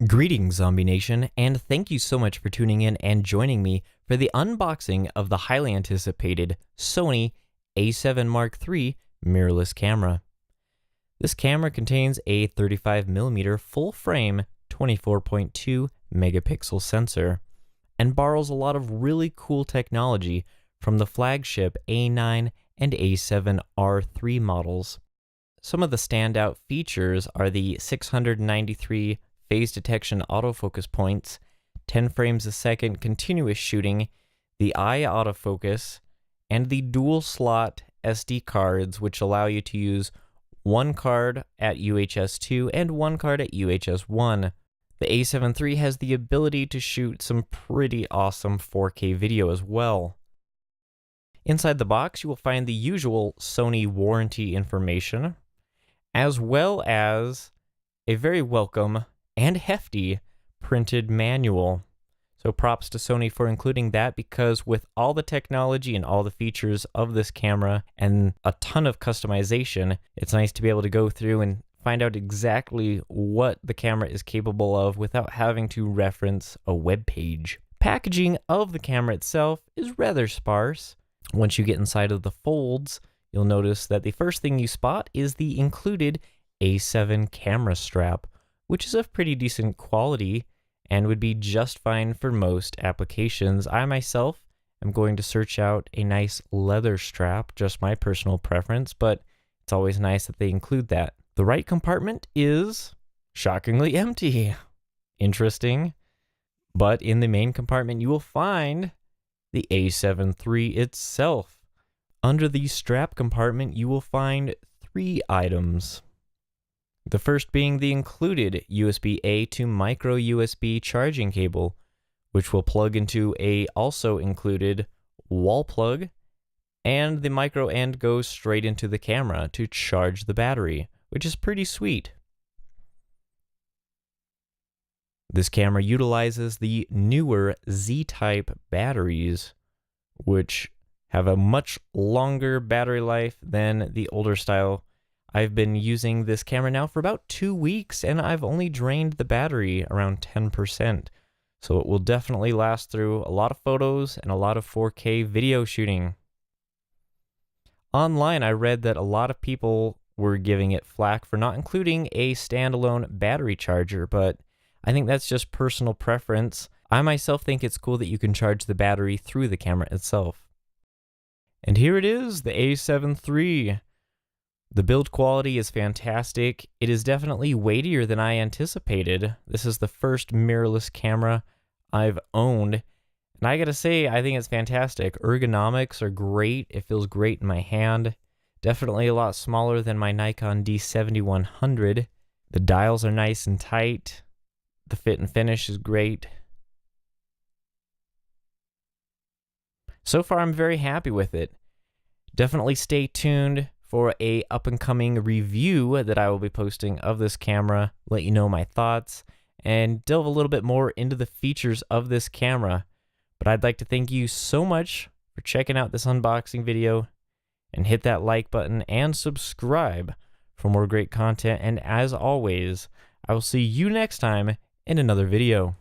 Greetings, Zombie Nation, and thank you so much for tuning in and joining me for the unboxing of the highly anticipated Sony a7 Mark III mirrorless camera. This camera contains a 35mm full-frame 24.2 megapixel sensor and borrows a lot of really cool technology from the flagship A9 and A7R III models. Some of the standout features are the 693 phase detection autofocus points, 10 frames a second continuous shooting, the eye autofocus, and the dual slot SD cards, which allow you to use one card at UHS 2 and one card at UHS 1. The a7 III has the ability to shoot some pretty awesome 4K video as well. Inside the box, you will find the usual Sony warranty information, as well as a very welcome and hefty printed manual. So props to Sony for including that, because with all the technology and all the features of this camera and a ton of customization, it's nice to be able to go through and find out exactly what the camera is capable of without having to reference a web page. Packaging of the camera itself is rather sparse. Once you get inside of the folds, you'll notice that the first thing you spot is the included A7 camera strap, which is of pretty decent quality and would be just fine for most applications. I myself am going to search out a nice leather strap, just my personal preference, but it's always nice that they include that. The right compartment is shockingly empty. Interesting. But in the main compartment, you will find the a7 III itself. Under the strap compartment, you will find 3 items. The first being the included USB-A to micro USB charging cable, which will plug into a also included wall plug, and the micro end goes straight into the camera to charge the battery, which is pretty sweet. This camera utilizes the newer Z-type batteries, which have a much longer battery life than the older style. I've been using this camera now for about 2 weeks, and I've only drained the battery around 10%. So it will definitely last through a lot of photos and a lot of 4K video shooting. Online, I read that a lot of people were giving it flack for not including a standalone battery charger, but I think that's just personal preference. I myself think it's cool that you can charge the battery through the camera itself. And here it is, the a7 III. The build quality is fantastic. It is definitely weightier than I anticipated. This is the first mirrorless camera I've owned, and I gotta say, I think it's fantastic. Ergonomics are great. It feels great in my hand. Definitely a lot smaller than my Nikon D7100. The dials are nice and tight. The fit and finish is great. So far, I'm very happy with it. Definitely stay tuned for a up-and-coming review that I will be posting of this camera, let you know my thoughts, and delve a little bit more into the features of this camera. But I'd like to thank you so much for checking out this unboxing video, and hit that like button and subscribe for more great content. And as always, I will see you next time in another video.